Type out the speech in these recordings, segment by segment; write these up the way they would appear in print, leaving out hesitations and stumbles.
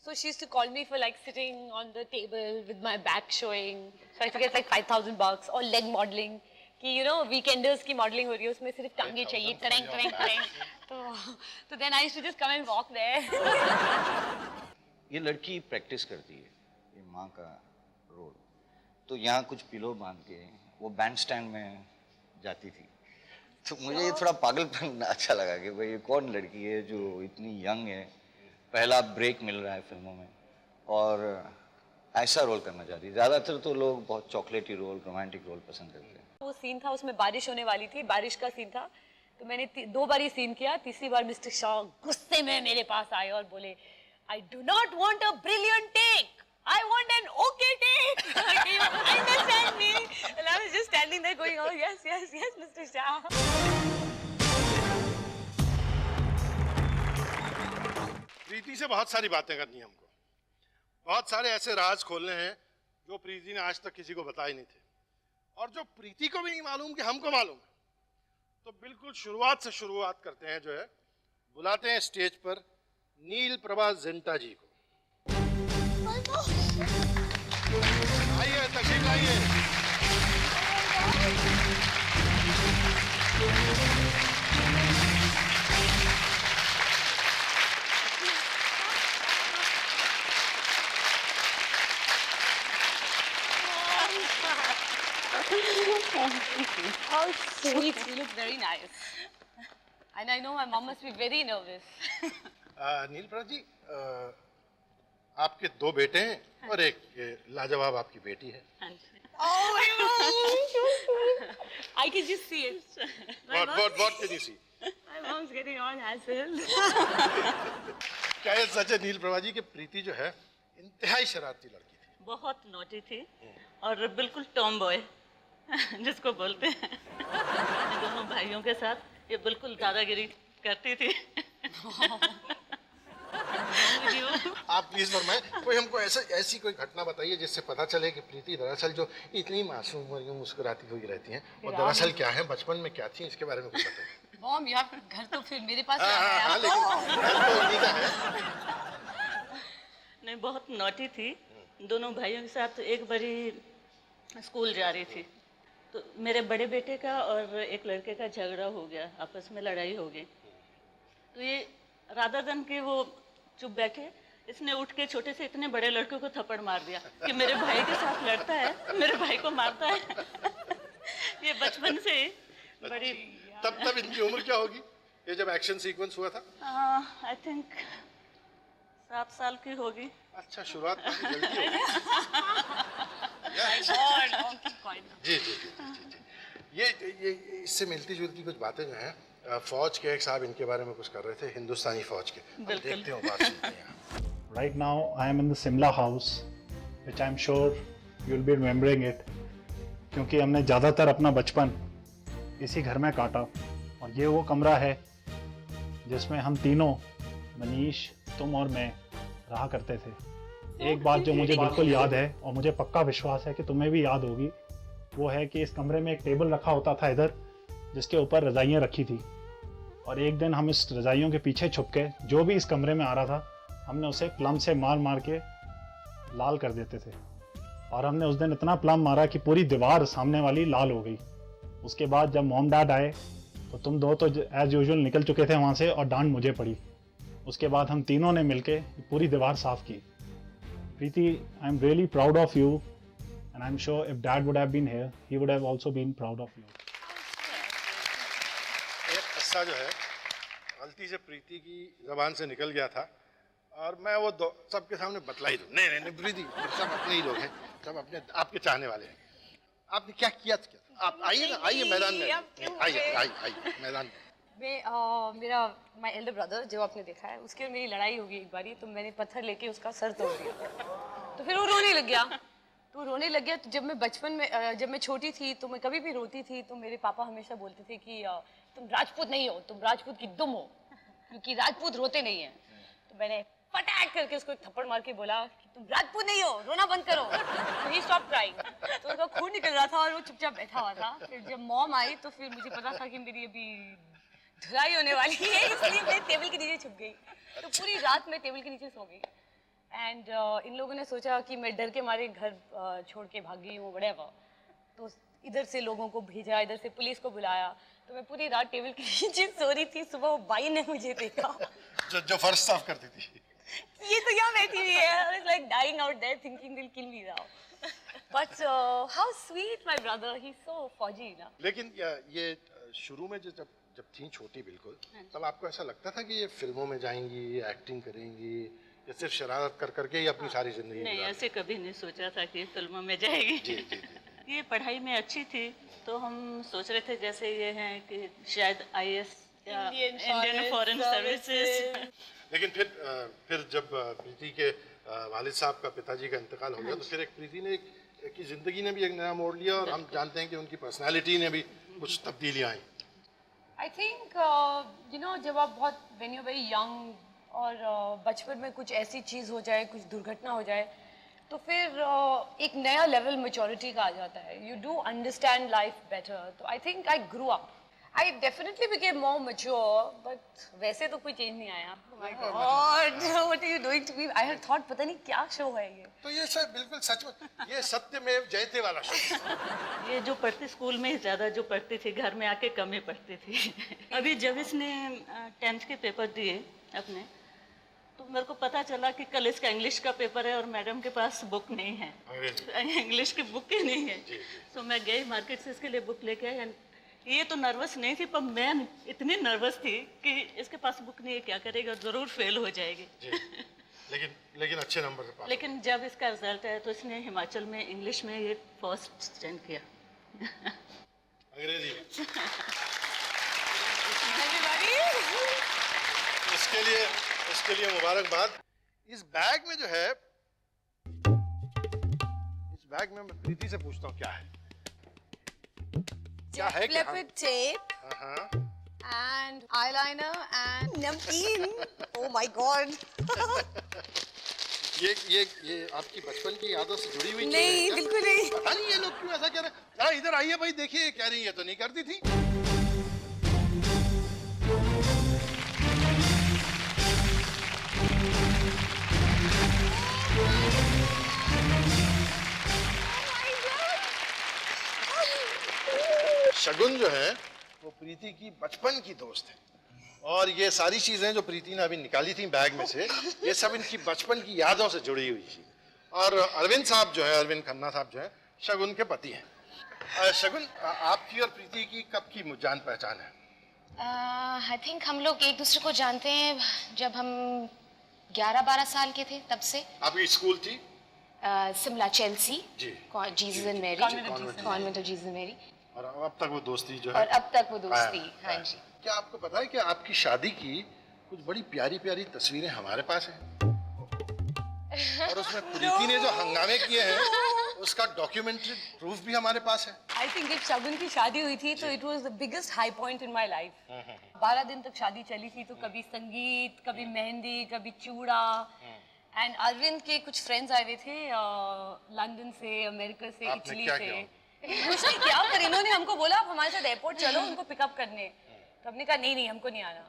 So she used to call me for like sitting on the table with my back showing. So I used to get like $5,000 or leg modeling. कि you know weekenders की modeling हो रही है उसमें सिर्फ टांगे चाहिए टरेंग टरेंग टरेंग तो then I used to just come and walk there. ये लड़की प्रैक्टिस करती है ये माँ का रोल तो यहाँ कुछ पिलो बांध के वो बैंड स्टैंड में जाती थी तो मुझे ये थोड़ा पागलपन अच्छा लगा कि भाई ये कौन लड़की है जो इतनी यंग है पहला ब्रेक मिल रहा है फिल्मों में और ऐसा रोल करना चाहती है। ज़्यादातर तो लोग बहुत चॉकलेटी रोल रोमांटिक रोल पसंद करते हैं। वो सीन था उसमें बारिश होने वाली थी बारिश का सीन था तो मैंने 2 बार ये सीन किया तीसरी बार मिस्टर शाह गुस्से में मेरे पास आए और बोले I do not want a brilliant take. I want an okay take. You understand me? And I was just standing there going, oh yes, yes, yes, Mr. Shah. प्रीति से बहुत सारी बातें करनी है हमको बहुत सारे ऐसे राज खोलने हैं जो प्रीति ने आज तक किसी को बताए नहीं थे और जो प्रीति को भी नहीं मालूम कि हमको मालूम है तो बिल्कुल शुरुआत से शुरुआत करते हैं जो है बुलाते हैं स्टेज पर नील प्रभा ज़ेंटा जी को आइए तशरीफ लाइए How sweet. You look very nice. And I know my mom must be very nervous. नील प्रभा जी आपके 2 बेटे हैं और एक लाजवाब आपकी बेटी है Oh my God! I can just see it. What can you see? My mom's getting all hassled. क्या ये सच है नील प्रभा जी कि प्रीति जो है इंतहाई शरारती लड़की थी बहुत नोटी थी और बिल्कुल टॉम बॉय जिसको बोलते हैं दोनों भाइयों के साथ ये बिल्कुल दादागिरी करती थी आप प्लीज फरमाएं कोई हमको ऐसी कोई घटना बताइए जिससे पता चले कि प्रीति दरअसल जो इतनी मासूम और यूं मुस्कुराती हुई रहती हैं और दरअसल क्या है बचपन में क्या थी इसके बारे में कुछ बताइए। मॉम यार घर तो फिर मेरे पास हाँ, लेकिन घर तो उन्हीं का है। नहीं बहुत नोटी थी दोनों भाइयों के साथ एक बारी स्कूल जा रही थी तो मेरे बड़े बेटे का और एक लड़के का झगड़ा हो गया आपस में लड़ाई हो गई तो ये राधा दन के वो चुप बैठे इसने उठ के छोटे से इतने बड़े लड़के को थप्पड़ मार दिया कि मेरे भाई के साथ लड़ता है मेरे भाई को मारता है ये बचपन से ही बड़ी तब इनकी उम्र क्या होगी ये जब एक्शन सीक्वेंस हुआ था? आई थिंक 7 साल की होगी। अच्छा शुरुआत जल्दी जी जी जी जी जी ये इससे मिलती जुलती कुछ बातें जो हैं फौज के एक साहब इनके बारे में कुछ कर रहे थे हिंदुस्तानी फौज के देखते हो बात सुनते हैं। Right now I am in the Simla house which I am sure you will be remembering it क्योंकि हमने ज़्यादातर अपना बचपन इसी घर में काटा और ये वो कमरा है जिसमें हम तीनों मनीष तुम और मैं रहा करते थे। एक बात जो मुझे बिल्कुल याद है और मुझे पक्का विश्वास है कि तुम्हें भी याद होगी वो है कि इस कमरे में एक टेबल रखा होता था इधर जिसके ऊपर रज़ाइयाँ रखी थी और एक दिन हम इस रज़ाइयों के पीछे छुप के जो भी इस कमरे में आ रहा था हमने उसे प्लम से मार के लाल कर देते थे और हमने उस दिन इतना प्लम मारा कि पूरी दीवार सामने वाली लाल हो गई। उसके बाद जब मॉम डैड आए तो तुम दो तो एज यूजुअल निकल चुके थे वहाँ से और डांट मुझे पड़ी। उसके बाद हम तीनों ने मिलके पूरी दीवार साफ की। Preeti, I am really proud of you and I am sure if dad would have been here he would have also been proud of you. एक किस्सा जो है गलती से प्रीति की जबान से निकल गया था और मैं वो सबके सामने बतला ही दूं। नहीं प्रीति सब अपने ही लोग हैं सब अपने आपके चाहने वाले हैं। आपने क्या किया था? आप आइए ना आइए मैदान में आइए मैदान में। मेरा माय एल्डर ब्रदर जो आपने देखा है उसकी और मेरी लड़ाई होगी एक बारी तो मैंने पत्थर लेके उसका सर तोड़ दिया तो फिर वो रोने लग गया तो जब मैं बचपन में जब मैं छोटी थी तो मैं कभी भी रोती थी तो मेरे पापा हमेशा बोलते थे कि तुम राजपूत नहीं हो तुम राजपूत की दुम हो क्योंकि राजपूत रोते नहीं है। तो मैंने पटाक करके उसको एक थप्पड़ मार के बोला कि तुम राजपूत नहीं हो रोना बंद करो तो ही स्टॉप क्राइंग। तो उसका खून निकल रहा था और वो चुपचाप बैठा हुआ था। फिर जब मॉम आई तो फिर मुझे पता था कि मेरी अभी धुलाई होने वाली है इसलिए मैं टेबल के नीचे छुप गई तो पूरी रात मैं टेबल के नीचे सो गई एंड इन लोगों ने सोचा कि मैं डर के मारे घर छोड़ के भाग गई हूँ whatever. तो इधर से लोगों को भेजा, इधर से पुलिस को बुलाया, तो मैं पूरी रात टेबल के नीचे सो रही थी. सुबह वो बाई ने मुझे देखा, जो फर्श साफ करती थी. ये तो यहाँ बैठी हुई है. I was like dying out there thinking they'll kill me now. But how sweet my brother, he's so fudgy ना. लेकिन ये शुरू में जब थी छोटी बिल्कुल, तब आपको ऐसा लगता था कि ये फिल्मों में जाएंगी, एक्टिंग करेंगी, या सिर्फ शरारत कर करके ही अपनी सारी जिंदगी नहीं, गुजारेंगी? ऐसे कभी नहीं सोचा था कि फिल्मों में जाएगी. जी जी जी. ये पढ़ाई में अच्छी थी, तो हम सोच रहे थे जैसे ये हैं कि शायद IAS या इंडियन फॉरेन सर्विसेज. लेकिन फिर जब प्रीति के वालिद साहब का, पिताजी का इंतकाल हो गया, तो फिर एक प्रीति ने की जिंदगी ने भी एक नया मोड़ लिया, और हम जानते हैं कि उनकी पर्सनालिटी ने भी कुछ तब्दीलियां आई. I think you know, जब आप बहुत when you're very young और बचपन में कुछ ऐसी चीज़ हो जाए, कुछ दुर्घटना हो जाए, तो फिर एक नया लेवल मैच्योरिटी का आ जाता है. You do understand life better. तो I think I grew up. I definitely became more mature, but वैसे तो कोई चेंज नहीं आया. God, what are you doing to me? I had thought पता नहीं क्या शो है ये. तो ये सब बिल्कुल सच में, ये सत्यमेव जयते वाला शो. ये जो पढ़ती स्कूल में ही ज़्यादा जो पढ़ती थी, घर में आके कम ही पढ़ती थी. अभी जब इसने 10th के पेपर दिए अपने, तो मेरे को पता चला कि कल इसका इंग्लिश का पेपर है और मैडम के पास बुक नहीं है, इंग्लिश की बुक ही नहीं है. तो मैं गई मार्केट से इसके लिए बुक लेके आई. ये तो नर्वस नहीं थी, पर मैं इतनी नर्वस थी कि इसके पास बुक नहीं है, क्या करेगा, ज़रूर फेल हो जाएगी. लेकिन अच्छे नंबर से पास. लेकिन जब इसका रिजल्ट आया तो इसने हिमाचल में इंग्लिश में ये फर्स्ट स्टैंड किया. अंग्रेजी में. इसके लिए मुबारकबाद. इस बैग में जो है, इस बैग में मैं प्रीति से पूछता हूँ क्या है. क्या है क्या? Leopard tape हाँ. and eyeliner and namkeen. Oh my god. ये आपकी बचपन की यादों से जुड़ी हुई चीज़ है नहीं, क्या? बिल्कुल नहीं. पता नहीं ये लोग क्यों ऐसा कह रहे हैं. जरा इधर आइए भाई, देखिए कह रही है तो नहीं करती थी. शगुन जो है वो प्रीति की बचपन की दोस्त है, और ये सारी चीजें जो प्रीति ने अभी निकाली थी बैग में से, ये सब इनकी बचपन की यादों से जुड़ी हुई थी. और अरविंद साहब जो है, अरविंद खन्ना साहब जो है, शगुन के पति हैं. शगुन, आपकी और प्रीति की कब की जान पहचान है? आई थिंक हम लोग एक दूसरे को जानते हैं जब हम 11-12 साल के थे, तब से. आपकी स्कूल थी? शिमला, चेल्सी, जी. Jesus and Mary, convent of Jesus and Mary. और अब तक वो दोस्ती जो है, और अब तक वो दोस्ती. हाँ जी. क्या आपको पता है कि आपकी शादी की कुछ बड़ी प्यारी प्यारी तस्वीरें हमारे पास हैं, और उसमें प्रीति ने जो हंगामे किए हैं उसका डॉक्यूमेंट्री प्रूफ भी हमारे पास है. I think जब शगुन की शादी हुई थी तो it was the biggest high point in my life. 12 दिन तक शादी चली थी, तो कभी संगीत, कभी मेहंदी, कभी चूड़ा. एंड अरविंद के कुछ फ्रेंड्स आए हुए थे लंदन से, अमेरिका से, आपने इटली क्या से. किया? कुछ नहीं किया, पर इन्होंने हमको बोला आप हमारे साथ एयरपोर्ट चलो उनको पिकअप करने. तो हमने कहा नहीं हमको नहीं आना.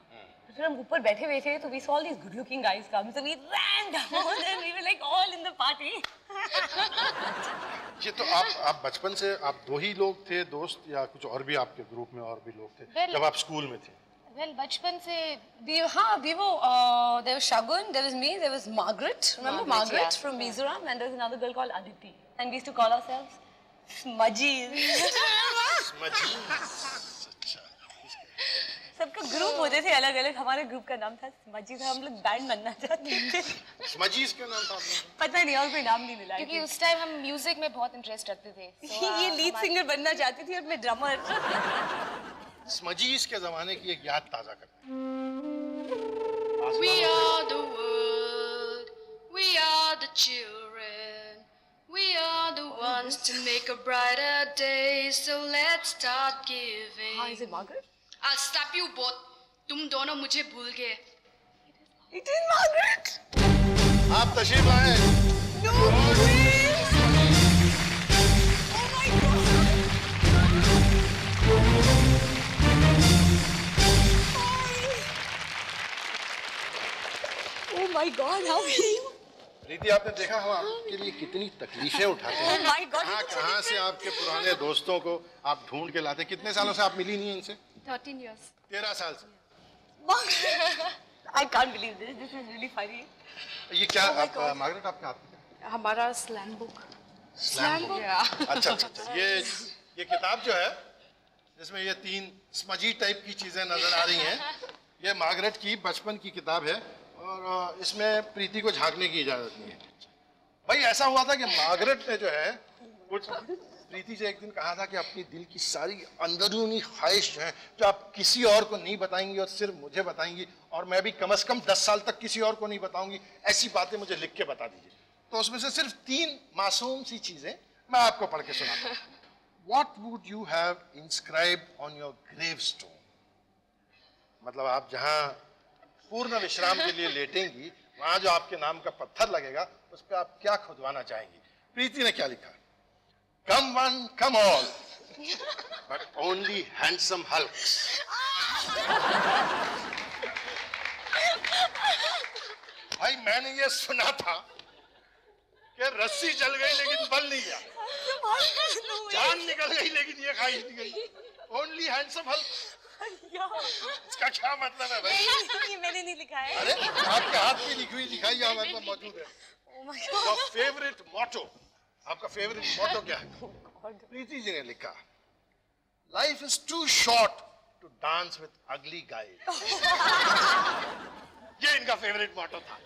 तो फिर हम ऊपर बैठे हुए थे, तो we saw these good looking guys come, so we ran down and we were like all in the party. ये तो आप बचपन से आप दो ही लोग थे दोस्त, या कुछ और भी आपके ग्रुप में और भी लोग थे Well- जब आप स्कूल में थे? वेल बचपन से We were there was Shagun, there was me, there was Margaret. Remember Margaret, Margaret yeah. from Mizoram, and there was another girl called Aditi. And we used to call ourselves Smudgies. सबका group होते थे अलग अलग. हमारे group का नाम था स्मजीज. हम लोग बैंड बनना चाहते थे. स्मजीज क्यों नाम था आपका? पता नहीं और कोई नाम नहीं मिला. क्योंकि उस टाइम हम म्यूजिक में बहुत इंटरेस्ट रखते थे. ये लीड सिंगर बनना चाहती थी और मैं ड्रमर. स्मजीज के जमाने की एक याद ताजा करते हैं. We are the world, we are the children, we are the ones to make a brighter day, so let's start giving. हाँ, is it Margaret? I'll stop you both. तुम दोनों मुझे भूल गए. It is Margaret. आप तशरीफ लाए. No way. Oh my God. Oh my God, how are you? प्रीति, आपने देखा हम आपके लिए कितनी तकलीफें उठाते हैं। Oh my God, कहाँ कहाँ से आपके पुराने दोस्तों को आप ढूंढ के लाते हैं। कितने सालों से आप मिली नहीं हैं इनसे? 13 years. 13 साल से। I can't believe this. This is really funny. ये क्या मार्गरेट आपके हाथ में? हमारा slam book. Slam book? Yeah. अच्छा अच्छा अच्छा। ये किताब जो है जिसमें ये 3 स्मजी टाइप की चीजें नजर आ रही हैं, ये मार्गरेट की बचपन की किताब है और इसमें प्रीति को झांकने की इजाजत नहीं है। भाई ऐसा हुआ था कि मार्गरेट ने जो है कुछ प्रीति से एक दिन कहा था कि अपनी दिल की सारी अंदरूनी ख्वाहिश जो है, जो आप किसी और को नहीं बताएंगी और सिर्फ मुझे बताएंगी, और मैं भी कम से कम 10 साल तक किसी और को नहीं बताऊंगी, ऐसी बातें मुझे लिख के बता दीजिए। तो उसमें से सिर्फ 3 मासूम सी चीजें मैं आपको पढ़ के सुनाता हूँ। What would you have inscribed on your gravestone? मतलब आप जहां पूर्ण विश्राम के लिए लेटेंगी, वहां जो आपके नाम का पत्थर लगेगा, उस पर आप क्या खुदवाना चाहेंगी? प्रीति ने क्या लिखा? Come one, come all, but only handsome hulks. भाई मैंने ये सुना था कि रस्सी जल गई लेकिन बल नहीं गया, जान निकल गई लेकिन ये खाई नहीं गई। ओनली हैंडसम हल्क, इसका क्या मतलब है भाई? ये मैंने नहीं लिखा है। अरे आपके हाथ की लिखी हुई दिखाई यहाँ हमारे पास मौजूद है। Your favorite motto, आपका फेवरेट मोटो क्या है? प्रीति जी ने लिखा, life is too short to dance with ugly guys. ये इनका फेवरेट मोटो था।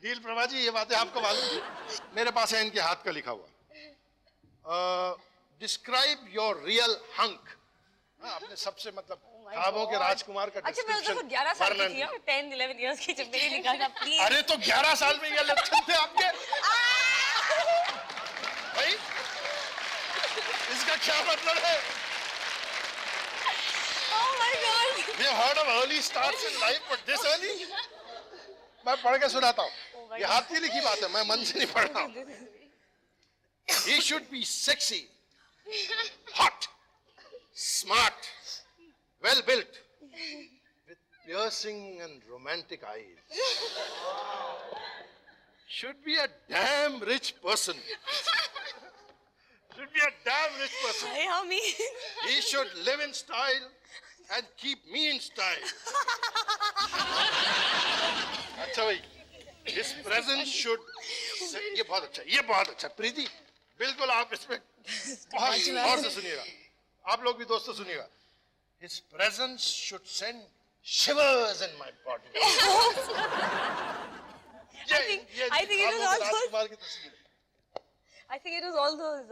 नील प्रभा जी, ये बातें आपको मालूम थी? मेरे पास है इनके हाथ का लिखा हुआ। Describe your real hunk. अपने सबसे मतलब ख्वाबों के राजकुमार का अच्छा, मैं उस वक्त 11 साल की थी, 10-11 इयर्स की, जब मैंने लिखा था। प्लीज। अरे तो 11 साल में ये लक्षण थे आपके भाई, इसका क्या मतलब है? Oh my God. We have heard of early starts in life, but this early? मैं पढ़ के सुनाता हूँ। ये हाथ की लिखी बात है, मैं मन से नहीं पढ़ रहा हूँ। He should be sexy, hot, smart, well built, with piercing and romantic eyes. Should be a damn rich person. Should be a damn rich person. Hey, Hami. He should live in style and keep me in style. अच्छा भाई, his presence should, ये बहुत अच्छा, ये बहुत अच्छा। प्रीति, बिल्कुल आप इसमें बहुत गौर से सुनिएगा, आप लोग भी दोस्तों सुनिएगा। His presence should send shivers in my body. I think it was all those. राजकुमार की तस्वीर है। I think it was all those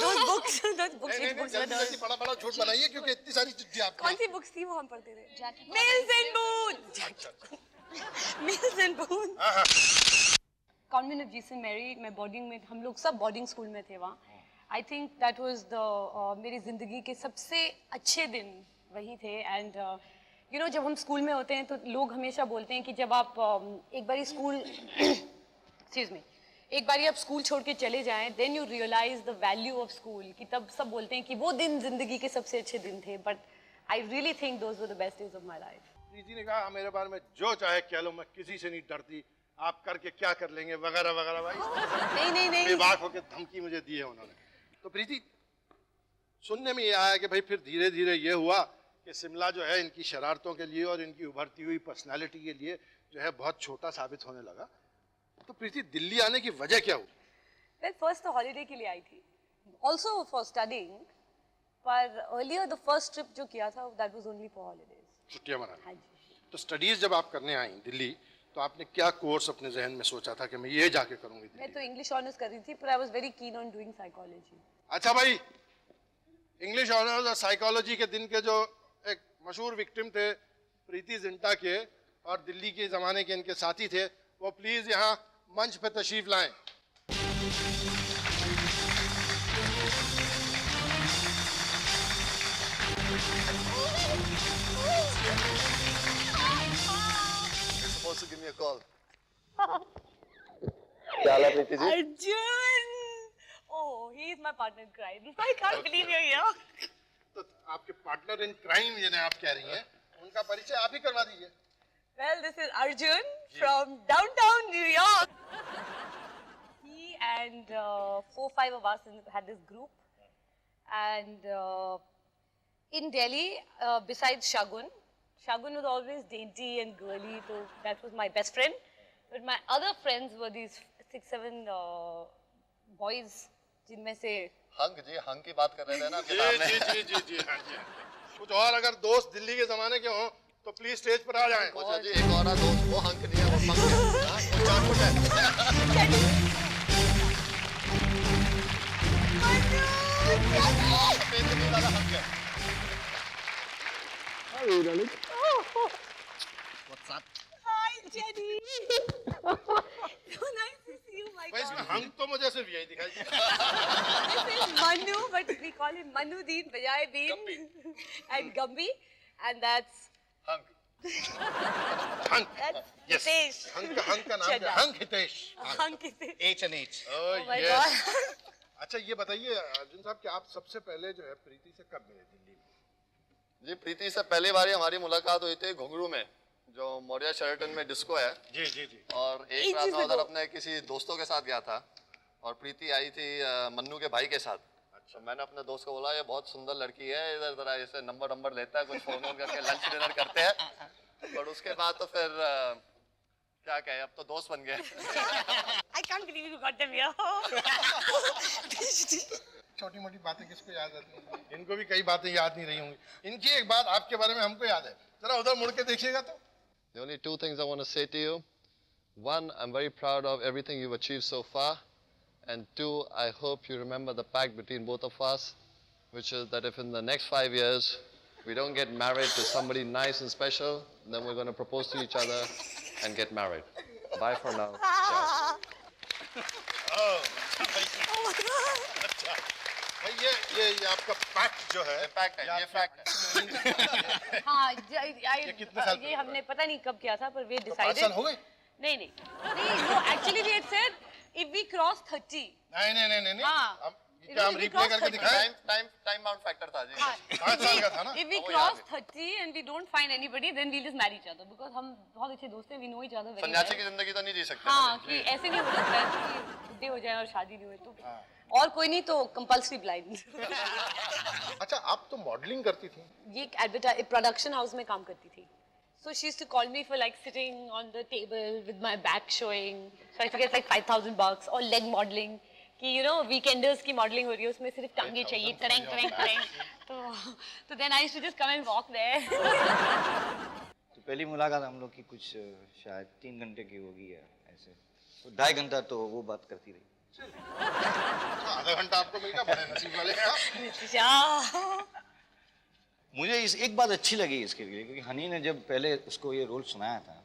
those books नहीं, which books were जल्दी those? जल्दी बड़ा झूठ बनाइए क्योंकि इतनी सारी चिट्ठी आपकी। कौन सी बुक्स थी वो हम पढ़ते थे? Mills and Boon. Mills and Boon. Convent of Jesus Mary, मैं बोर्डिंग में, हम लोग सब बोर्डिंग स्कूल में थे वहाँ। I think that was the मेरी ज़िंदगी के सबसे अच्छे दिन वही थे। एंड यू नो, जब हम स्कूल में होते हैं तो लोग हमेशा बोलते हैं कि जब आप एक बारी स्कूल एक्सक्यूज मी, एक बारी आप स्कूल छोड़ के चले जाएं, then you realise the value of school, कि तब सब बोलते हैं कि वो दिन ज़िंदगी के सबसे अच्छे दिन थे। But I really think those were the best days of my life. Preeti ने कहा, मेरे बारे में जो चाहे कह लो, मैं किसी से नहीं डरती, आप करके क्या कर लेंगे वगैरह वगैरह। भाई नहीं बेबाक होकर धमकी मुझे दी है उन्होंने। तो प्रीति, सुनने में ये आया कि भाई फिर धीरे धीरे ये हुआ कि शिमला जो है इनकी शरारतों के लिए और इनकी उभरती हुई पर्सनालिटी के लिए जो है बहुत छोटा साबित होने लगा। तो प्रीति, दिल्ली आने की वजह क्या हुई? वेल, फर्स्ट तो हॉलीडे के लिए आई थी, ऑल्सो फॉर स्टडिंग, पर अर्लियर द फर्स्ट ट्रिप जो किया था that was only for holidays, छुट्टियां मनाने। हाँ जी। तो स्टडीज जब आप करने आई दिल्ली, तो आपने क्या कोर्स अपने जहन में सोचा था कि मैं ये जाके करूंगी दिल्ली? मैं तो इंग्लिश ऑनर्स कर रही थी, पर I was very keen on doing psychology. अच्छा भाई, इंग्लिश ऑनर्स और साइकोलॉजी के दिन के जो एक मशहूर विक्टिम थे प्रीति जिंटा के और दिल्ली के ज़माने के इनके साथी थे, वो प्लीज़ यहाँ मंच पे तशरीफ लाएं। Supposed to give me a call. क्या हाल है प्रीति जी? Arjun! Oh, he is my partner in crime. I can't believe you're here. तो आपके पार्टनर इन क्राइम जिन्हें आप कह रही हैं, उनका परिचय आप ही करवा दीजिए। Well, this is Arjun from downtown New York. He and 4-5 of us had this group, and in Delhi, besides Shagun was always dainty and girly, so that was my best friend. But my other friends were these 6-7 boys, जिनमें से hunk की बात कर रहे थे ना आपके जी सामने। जी जी जी जी हाँ जी कुछ और अगर दोस्त दिल्ली के जमाने के हों तो प्लीज स्टेज पर आ जाएं अच्छा जी, एक और दोस्त, वो हंक नहीं है, वो पंख है। हाँ, वो चाकुट है। सफेद नहीं वाला हंक है। What's up? Hi, Jenny. So nice to see you, my भाई God. इसमें हंक तो मुझे सिर्फ यही दिखाई दी। This is Manu, but we call him Manudeen, Bajaye Deen, and Gumby, and that's hunk hunk that's Yes. Hitesh. Hunk का नाम क्या Chadda. है? Hunk Hitesh Hunk is it? H&H। Oh my yes. God. अच्छा ये बताइए अर्जुन साहब कि आप सबसे पहले जो है प्रीति से कब मिले दिल्ली में? जी, प्रीति से पहली बार हमारी मुलाकात हुई थी घुंघरू में, जो मौर्या शेरटन में डिस्को है। जी जी जी और एक रात मैं उधर अपने किसी दोस्तों के साथ गया था और प्रीति आई थी मन्नू के भाई के साथ। अच्छा, मैंने अपने दोस्त को बोला ये बहुत सुंदर लड़की है, इधर जरा ऐसे नंबर लेता है, कुछ फोन करके लंच डिनर करते हैं। और उसके बाद तो फिर क्या कहे, अब तो दोस्त बन गए। I can't believe you got them here. छोटी मोटी बातें किसको याद रहती हैं? इनको भी कई बातें याद नहीं रही होंगी। इनकी एक बात आपके बारे में हमको याद है, जरा उधर मुड़ के देखिएगा तो। The only two things I want to say to you. One, I'm very proud of everything you've achieved so far. And two, I hope you remember the pact between both of us, which is that if in the next 5 years we don't get married to somebody nice and special, then we're going to propose to each other and get married. Bye for now. Cheers. अच्छा भाई ये आपका pact जो है Fact है, ये fact है। हाँ, कितने साल ये हमने पता नहीं कब किया था, पर we 5 decided. साल हो गए? नहीं, no, actually we had said if we cross 30. नहीं हाँ। अब क्या हम If we रिप्ले cross करके 30. दिखाएं? Time bound factor था जी। हाँ, 5 साल का था ना? if we वो cross याद 30 and we don't find anybody, then we'll just marry each other because हम बहुत अच्छे दोस्त हैं, we know each other very सन्यासी well. की जिंदगी तो नहीं जी सकते। हाँ, कि ऐसे नहीं हो सकता है कि बुढ़े हो जाए और शादी नहीं हो तो और कोई नहीं तो कंपल्सरी ब्लाइंड। अच्छा आप तो मॉडलिंग करती थी। ये एक प्रोडक्शन हाउस में काम करती थी. So she used to call me for like sitting on the table with my back showing. So I used to get like $5,000 or leg modeling. कि you know weekenders की modeling हो रही है, उसमें सिर्फ टांगे चाहिए, टरेंग तो then I used to just come and walk there. तो पहली मुलाकात हम लोग की कुछ शायद 3 घंटे की होगी या ऐसे, तो 2.5 घंटा तो वो बात करती रही। आधा घंटा आपको मिल गया, बड़े नसीब वाले हैं आप। मुझे इस एक बात अच्छी लगी इसके लिए, क्योंकि हनी ने जब पहले उसको ये रोल सुनाया था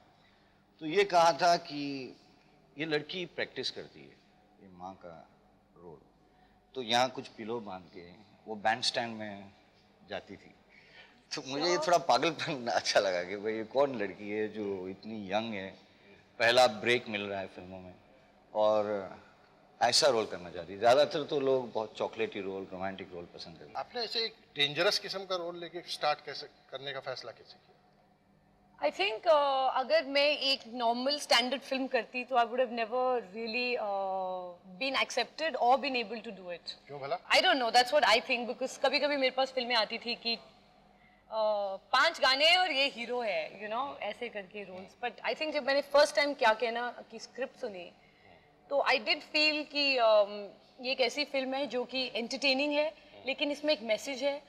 तो ये कहा था कि ये लड़की प्रैक्टिस करती है ये माँ का रोल, तो यहाँ कुछ पिलो बांध के वो बैंड स्टैंड में जाती थी। तो मुझे ये थोड़ा पागलपन अच्छा लगा कि भाई ये कौन लड़की है जो इतनी यंग है, पहला ब्रेक मिल रहा है फिल्मों में और ऐसा रोल करना चाहती है। ज़्यादातर तो लोग बहुत चॉकलेटी रोल, रोमांटिक रोल पसंद करते हैं। आपने ऐसे एक डेंजरस किस्म का रोल लेके स्टार्ट कैसे करने का फैसला कैसे किया? I think अगर मैं एक normal standard film करती तो I would have never really been accepted or been able to do it. क्यों भला? I don't know, that's what I think because कभी-कभी मेरे पास फिल्में आती थी कि 5 गाने और ये हीरो है, you know, ऐसे करके roles. But I think जब मैंने first time क्या कहना कि script सुनी तो I did feel कि ये एक ऐसी फिल्म है जो कि entertaining है लेकिन इसमें एक message है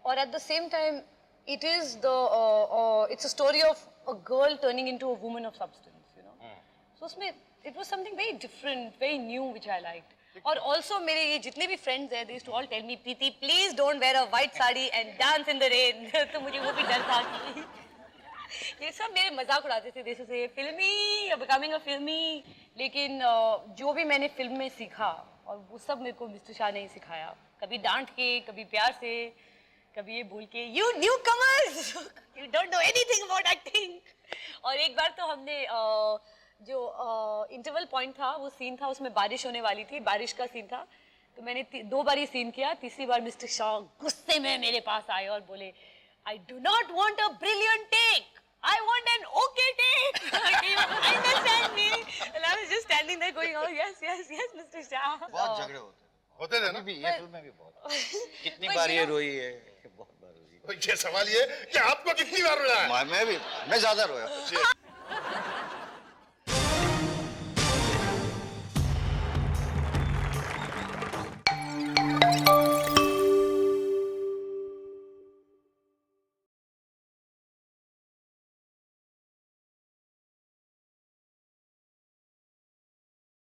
और at the same time it is it's a story of a girl turning into a woman of substance, you know. So उसमें it was something very different, very new which I liked. और also मेरे ये जितने भी friends हैं, they used to all tell me, Preeti, please don't wear a white sari and dance in the rain. तो मुझे वो भी डर था कि ये सब मेरे मजाक उड़ाते थे जैसे से फिल्मी, बिकमिंग अ फिल्मी, लेकिन जो भी मैंने फिल्म में सीखा और वो सब मेरे को मिस्टर शाह ने ही सिखाया, कभी डांट के, कभी प्यार से, कभी ये बोल के you new commerce you don't know anything about acting. और एक बार तो हमने जो इंटरवल पॉइंट था वो सीन था, उसमें बारिश होने वाली थी, बारिश का सीन था, तो मैंने 2 बार ये सीन किया, तीसरी बार मिस्टर शाह गुस्से में मेरे पास आए और बोले I do not want a brilliant take, I want an okay take. Can you understand me? And I was just standing there going, oh yes, yes, yes, Mr. Shah. बहुत झगड़े होते होते थे हैं ना? अभी भी, ये फिल्म में भी बहुत कितनी But बार you ये know- रोई है, बहुत बार रोई ये सवाल ये कि आपको कितनी बार रुलाया है? मैं भी, मैं ज्यादा रोया।